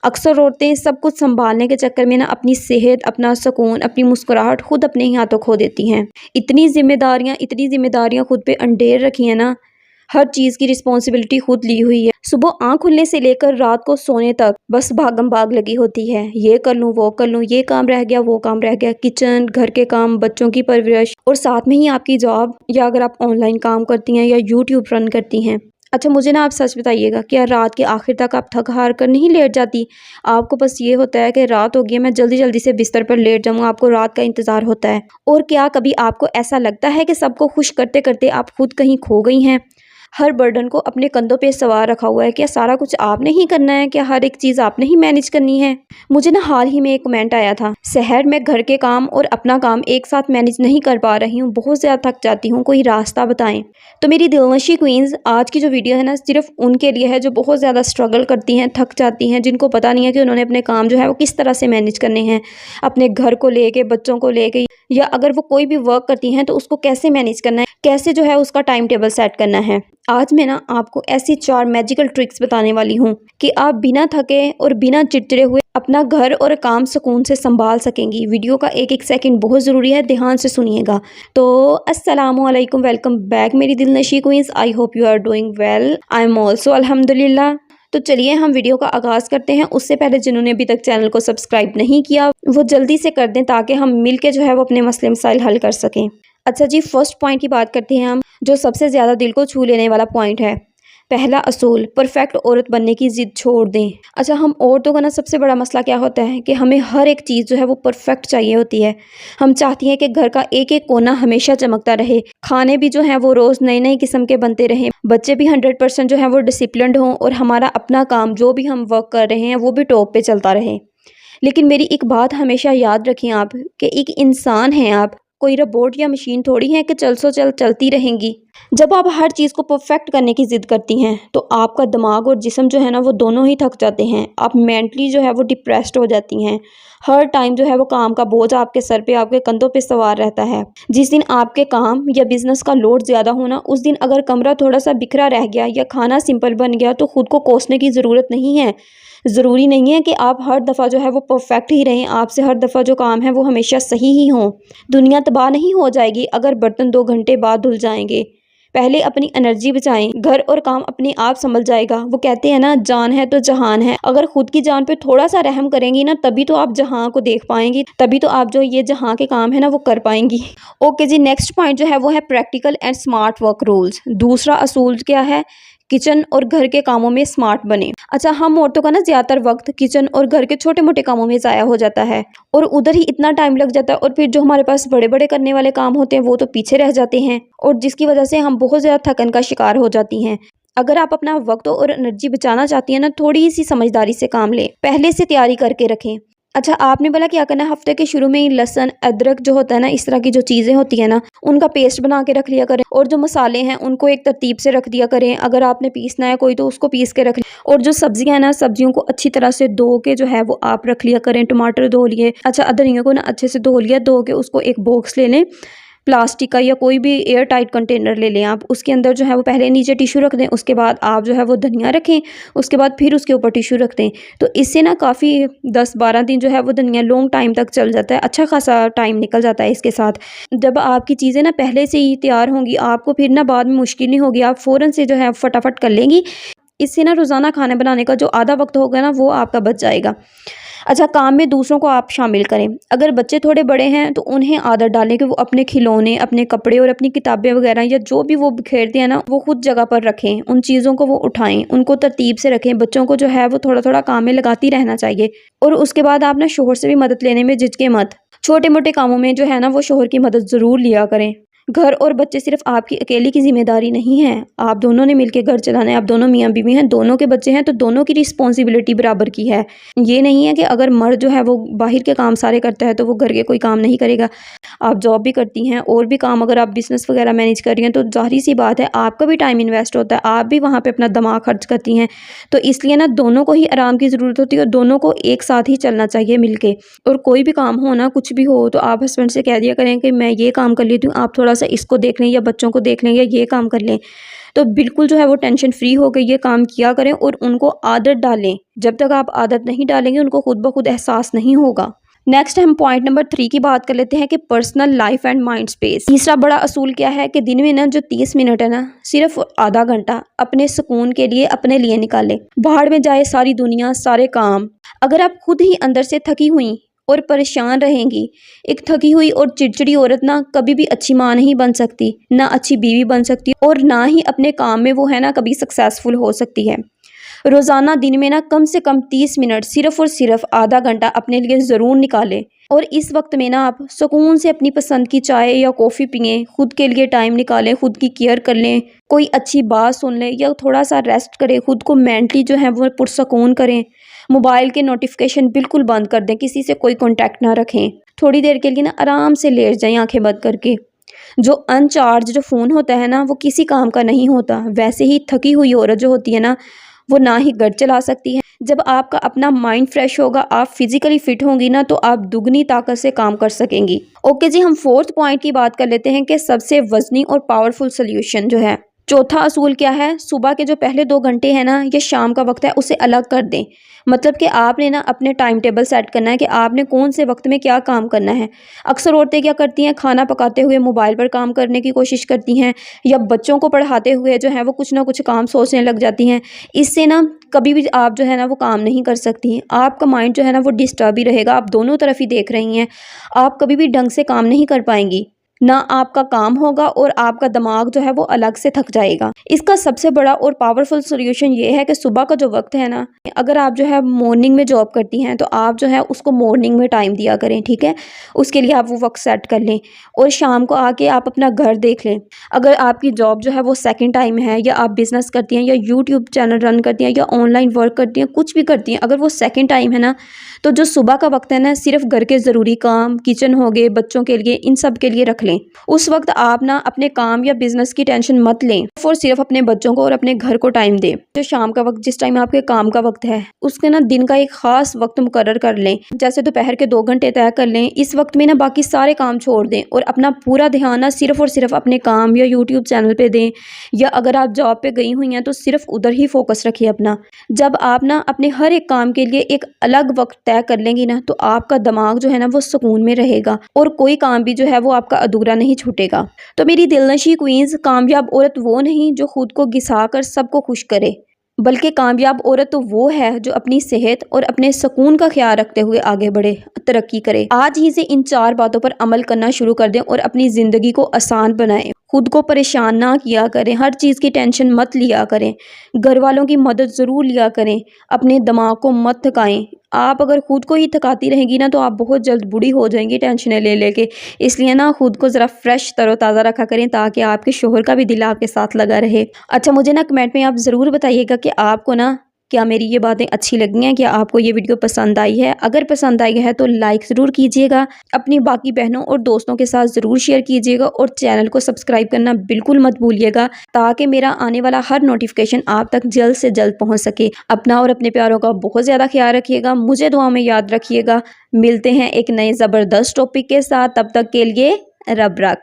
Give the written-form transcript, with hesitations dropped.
अक्सर औरतें सब कुछ संभालने के चक्कर में ना अपनी सेहत, अपना सुकून, अपनी मुस्कुराहट खुद अपने ही हाथों खो देती हैं। इतनी जिम्मेदारियां खुद पे अंडेर रखी हैं ना, हर चीज़ की रिस्पॉन्सिबिलिटी खुद ली हुई है। सुबह आँख खुलने से लेकर रात को सोने तक बस भागम भाग लगी होती है। ये कर लूँ, वो कर लूँ, ये काम रह गया, वो काम रह गया, किचन, घर के काम, बच्चों की परवरिश और साथ में ही आपकी जॉब, या अगर आप ऑनलाइन काम करती हैं या यूट्यूब रन करती हैं। अच्छा, मुझे ना आप सच बताइएगा, क्या रात के आखिर तक आप थक हार कर नहीं लेट जाती? आपको बस ये होता है कि रात हो गई है, मैं जल्दी जल्दी से बिस्तर पर लेट जाऊँ, आपको रात का इंतज़ार होता है। और क्या कभी आपको ऐसा लगता है कि सबको खुश करते करते आप खुद कहीं खो गई हैं? हर बर्डन को अपने कंधों पे सवार रखा हुआ है। क्या सारा कुछ आपने ही करना है? क्या हर एक चीज़ आपने ही मैनेज करनी है? मुझे ना हाल ही में एक कमेंट आया था, शहर में घर के काम और अपना काम एक साथ मैनेज नहीं कर पा रही हूँ, बहुत ज़्यादा थक जाती हूँ, कोई रास्ता बताएं। तो मेरी दिलनशी क्वींस, आज की जो वीडियो है ना, सिर्फ उनके लिए है जो बहुत ज़्यादा स्ट्रगल करती हैं, थक जाती हैं, जिनको पता नहीं है कि उन्होंने अपने काम जो है वो किस तरह से मैनेज करने हैं, अपने घर को लेके, बच्चों को लेके, या अगर वो कोई भी वर्क करती हैं तो उसको कैसे मैनेज करना है, कैसे जो है उसका टाइम टेबल सेट करना है। आज मैं ना आपको ऐसी 4 मैजिकल ट्रिक्स बताने वाली हूँ कि आप बिना थके और बिना चिड़चिड़े हुए अपना घर और काम सुकून से संभाल सकेंगी। वीडियो का एक एक सेकंड बहुत ज़रूरी है, ध्यान से सुनिएगा। तो अस्सलामुअलैकुम, वेलकम बैक मेरी दिलनशी queens. I hope you are doing well. I am also अल्हम्दुलिल्लाह। तो चलिए हम वीडियो का आगाज़ करते हैं। उससे पहले जिन्होंने अभी तक चैनल को सब्सक्राइब नहीं किया वो जल्दी से कर दें, ताकि हम मिल के जो है वो अपने मसले मसाइल हल कर सकें। अच्छा जी, फर्स्ट पॉइंट की बात करते हैं हम, जो सबसे ज़्यादा दिल को छू लेने वाला पॉइंट है। पहला असूल, परफेक्ट औरत बनने की ज़िद छोड़ दें। अच्छा, हम औरतों का ना सबसे बड़ा मसला क्या होता है कि हमें हर एक चीज़ जो है वो परफेक्ट चाहिए होती है। हम चाहती हैं कि घर का एक एक कोना हमेशा चमकता रहे, खाने भी जो है वो रोज़ नए नए किस्म के बनते रहें, बच्चे भी 100% जो है वो डिसिप्लिन्ड हों, और हमारा अपना काम जो भी हम वर्क कर रहे हैं वो भी टॉप पे चलता रहे। लेकिन मेरी एक बात हमेशा याद रखें आप, कि एक इंसान हैं आप, कोई रोबोट या मशीन थोड़ी है कि चलती रहेंगी। जब आप हर चीज़ को परफेक्ट करने की ज़िद करती हैं तो आपका दिमाग और जिस्म जो है ना वो दोनों ही थक जाते हैं। आप मेंटली जो है वो डिप्रेस्ड हो जाती हैं। हर टाइम जो है वो काम का बोझ आपके सर पे, आपके कंधों पे सवार रहता है। जिस दिन आपके काम या बिजनेस का लोड ज़्यादा होना, उस दिन अगर कमरा थोड़ा सा बिखरा रह गया या खाना सिंपल बन गया तो खुद को कोसने की ज़रूरत नहीं है। ज़रूरी नहीं है कि आप हर दफ़ा जो है वो परफेक्ट ही रहें, आपसे हर दफ़ा जो काम है वो हमेशा सही ही हों। दुनिया तबाह नहीं हो जाएगी अगर बर्तन 2 घंटे बाद धुल जाएंगे। पहले अपनी एनर्जी बचाएं, घर और काम अपने आप संभल जाएगा। वो कहते हैं ना, जान है तो जहान है। अगर खुद की जान पे थोड़ा सा रहम करेंगी ना, तभी तो आप जहां को देख पाएंगी, तभी तो आप जो ये जहां के काम है ना वो कर पाएंगी। ओके जी, नेक्स्ट पॉइंट जो है वो है practical and smart work rules. दूसरा असूल क्या है? किचन और घर के कामों में स्मार्ट बने। अच्छा, हम औरतों का ना ज़्यादातर वक्त किचन और घर के छोटे मोटे कामों में ज़ाया हो जाता है, और उधर ही इतना टाइम लग जाता है, और फिर जो हमारे पास बड़े बड़े करने वाले काम होते हैं वो तो पीछे रह जाते हैं, और जिसकी वजह से हम बहुत ज़्यादा थकन का शिकार हो जाती हैं। अगर आप अपना वक्त और एनर्जी बचाना चाहती हैं ना, थोड़ी सी समझदारी से काम लें, पहले से तैयारी करके रखें। अच्छा, आपने बोला क्या करना है, हफ्ते के शुरू में ही लहसुन, अदरक जो होता है ना, इस तरह की जो चीज़ें होती है ना, उनका पेस्ट बना के रख लिया करें, और जो मसाले हैं उनको एक तरतीब से रख दिया करें। अगर आपने पीसना है कोई तो उसको पीस के रख लिया, और जो सब्जियां हैं ना, सब्जियों को अच्छी तरह से धो के जो है वो आप रख लिया करें। टमाटर धो लिए, अच्छा अदरक को ना अच्छे से धो लिया, धो के उसको एक बॉक्स ले लें, प्लास्टिक का या कोई भी एयर टाइट कंटेनर ले लें आप। उसके अंदर जो है वो पहले नीचे टिश्यू रख दें, उसके बाद आप जो है वो धनिया रखें, उसके बाद फिर उसके ऊपर टिश्यू रख दें। तो इससे ना काफ़ी 10-12 दिन जो है वो धनिया लॉन्ग टाइम तक चल जाता है, अच्छा खासा टाइम निकल जाता है इसके साथ। जब आपकी चीज़ें ना पहले से ही तैयार होंगी, आपको फिर ना बाद में मुश्किल नहीं होगी, आप फ़ौरन से जो है फटाफट कर लेंगी। इससे ना रोज़ाना खाना बनाने का जो आधा वक्त होगा ना वो आपका बच जाएगा। अच्छा, काम में दूसरों को आप शामिल करें। अगर बच्चे थोड़े बड़े हैं तो उन्हें आदत डालें कि वो अपने खिलौने, अपने कपड़े और अपनी किताबें वगैरह या जो भी वो बिखेरते हैं ना, वो खुद जगह पर रखें। उन चीज़ों को वो उठाएं, उनको तरतीब से रखें। बच्चों को जो है वो थोड़ा थोड़ा काम में लगाती रहना चाहिए। और उसके बाद आप ना शोहर से भी मदद लेने में झिझके मत। छोटे मोटे कामों में जो है ना वो शोहर की मदद ज़रूर लिया करें। घर और बच्चे सिर्फ आपकी अकेली की जिम्मेदारी नहीं है, आप दोनों ने मिलकर घर चलाना है। आप दोनों मियाँ बीवी हैं, दोनों के बच्चे हैं, तो दोनों की रिस्पॉन्सिबिलिटी बराबर की है। ये नहीं है कि अगर मर्द जो है वो बाहर के काम सारे करता है तो वो घर के कोई काम नहीं करेगा। आप जॉब भी करती हैं और भी काम, अगर आप बिजनेस वगैरह मैनेज कर रही हैं तो जाहिर सी बात है आपका भी टाइम इन्वेस्ट होता है, आप भी वहाँ पर अपना दिमाग खर्च करती हैं। तो इसलिए ना दोनों को ही आराम की ज़रूरत होती है, और दोनों को एक साथ ही चलना चाहिए मिल के। और कोई भी काम हो ना, कुछ भी हो, तो आप हस्बैंड से कह दिया करें कि मैं ये काम कर लेती हूँ, आप थोड़ा सा इसको देख लें या बच्चों को देख लें या ये काम कर लें, तो बिल्कुल जो है वो टेंशन फ्री होकर ये काम किया करें और उनको आदत डालें। जब तक आप आदत नहीं डालेंगे उनको खुद ब खुद एहसास नहीं होगा। नेक्स्ट हम पॉइंट नंबर 3 की बात कर लेते हैं कि personal life and mind space. तीसरा बड़ा असूल क्या है कि दिन में ना जो 30 मिनट है ना, सिर्फ आधा घंटा अपने सुकून के लिए अपने लिए निकालें। बाहर में जाए सारी दुनिया, सारे काम। अगर आप खुद ही अंदर से थकी हुई और परेशान रहेंगी, एक थकी हुई और चिड़चिड़ी औरत ना कभी भी अच्छी माँ नहीं बन सकती, ना अच्छी बीवी बन सकती और ना ही अपने काम में वो है ना कभी सक्सेसफुल हो सकती है। रोज़ाना दिन में ना कम से कम 30 मिनट सिर्फ और सिर्फ आधा घंटा अपने लिए ज़रूर निकालें और इस वक्त में ना आप सुकून से अपनी पसंद की चाय या कॉफ़ी पिएं, खुद के लिए टाइम निकालें, खुद की केयर कर लें, कोई अच्छी बात सुन लें या थोड़ा सा रेस्ट करें, खुद को मेंटली जो है वो पुरसकून करें। मोबाइल के नोटिफिकेशन बिल्कुल बंद कर दें, किसी से कोई कॉन्टैक्ट ना रखें। थोड़ी देर के लिए ना आराम से लेट जाएं आंखें बंद करके। जो अनचार्ज जो फ़ोन होता है ना वो किसी काम का नहीं होता। वैसे ही थकी हुई औरत जो होती है ना वो ना ही घर चला सकती है। जब आपका अपना माइंड फ्रेश होगा, आप फिजिकली फिट होंगी ना, तो आप दुगनी ताकत से काम कर सकेंगी। ओके जी, हम 4th पॉइंट की बात कर लेते हैं कि सबसे वजनी और पावरफुल सोल्यूशन जो है। चौथा असूल क्या है, सुबह के जो पहले 2 घंटे हैं ना, ये शाम का वक्त है, उसे अलग कर दें। मतलब कि आपने ना अपने टाइम टेबल सेट करना है कि आपने कौन से वक्त में क्या काम करना है। अक्सर औरतें क्या करती हैं, खाना पकाते हुए मोबाइल पर काम करने की कोशिश करती हैं या बच्चों को पढ़ाते हुए जो है वो कुछ ना कुछ काम सोचने लग जाती हैं। इससे ना कभी भी आप जो है ना वो काम नहीं कर सकती हैं। आपका माइंड जो है ना वो डिस्टर्ब ही रहेगा, आप दोनों तरफ ही देख रही हैं। आप कभी भी ढंग से काम नहीं कर पाएंगी, ना आपका काम होगा और आपका दिमाग जो है वो अलग से थक जाएगा। इसका सबसे बड़ा और पावरफुल सॉल्यूशन ये है कि सुबह का जो वक्त है ना, अगर आप जो है मॉर्निंग में जॉब करती हैं तो आप जो है उसको मॉर्निंग में टाइम दिया करें, ठीक है। उसके लिए आप वो वक्त सेट कर लें और शाम को आके आप अपना घर देख लें। अगर आपकी जॉब जो है वो सेकंड टाइम है या आप बिज़नेस करती हैं या यूट्यूब चैनल रन करती हैं या ऑनलाइन वर्क करती हैं, कुछ भी करती हैं, अगर वो सेकंड टाइम है ना, तो जो सुबह का वक्त है ना सिर्फ घर के ज़रूरी काम, किचन हो गए, बच्चों के लिए, इन सब के लिए रख लें। उस वक्त आप ना अपने काम या बिजनेस की टेंशन मत लें और सिर्फ अपने बच्चों को और अपने घर को टाइम दें। जो शाम का वक्त, जिस टाइम आपके काम का वक्त है, उसके ना दिन का एक खास वक्त मुकर्रर कर लें। जैसे दोपहर के 2 घंटे तय कर लें। इस वक्त में ना बाकी सारे काम छोड़ दें और अपना पूरा ध्यान ना सिर्फ और सिर्फ अपने काम या यूट्यूब चैनल पे दें, या अगर आप जॉब पे गई हुई हैं तो सिर्फ उधर ही फोकस रखिए अपना। जब आप ना अपने हर एक काम के लिए एक अलग वक्त तय कर लेंगी ना, तो आपका दिमाग जो है ना वो सुकून में रहेगा और कोई काम भी जो है वो आपका अधूरा नहीं छूटेगा। तो मेरी दिलनशी क्वींस, कामयाब औरत वो नहीं जो खुद को घिसा कर सबको खुश करे, बल्कि कामयाब औरत तो वो है जो अपनी सेहत और अपने सुकून का ख्याल रखते हुए आगे बढ़े, तरक्की करे। आज ही से इन 4 बातों पर अमल करना शुरू कर दें और अपनी ज़िंदगी को आसान बनाएं। खुद को परेशान ना किया करें, हर चीज़ की टेंशन मत लिया करें, घर वालों की मदद ज़रूर लिया करें, अपने दिमाग को मत थकाएं। आप अगर खुद को ही थकाती रहेंगी ना, तो आप बहुत जल्द बूढ़ी हो जाएंगी टेंशनें ले लेके। इसलिए ना खुद को ज़रा फ्रेश तरोताज़ा रखा करें, ताकि आपके शोहर का भी दिल आपके साथ लगा रहे। अच्छा, मुझे ना कमेंट में आप ज़रूर बताइएगा कि आपको ना क्या मेरी ये बातें अच्छी लगी हैं, क्या आपको ये वीडियो पसंद आई है। अगर पसंद आई है तो लाइक ज़रूर कीजिएगा, अपनी बाकी बहनों और दोस्तों के साथ ज़रूर शेयर कीजिएगा और चैनल को सब्सक्राइब करना बिल्कुल मत भूलिएगा, ताकि मेरा आने वाला हर नोटिफिकेशन आप तक जल्द से जल्द पहुंच सके। अपना और अपने प्यारों का बहुत ज़्यादा ख्याल रखिएगा, मुझे दुआ में याद रखिएगा। मिलते हैं एक नए ज़बरदस्त टॉपिक के साथ, तब तक के लिए रब राखा।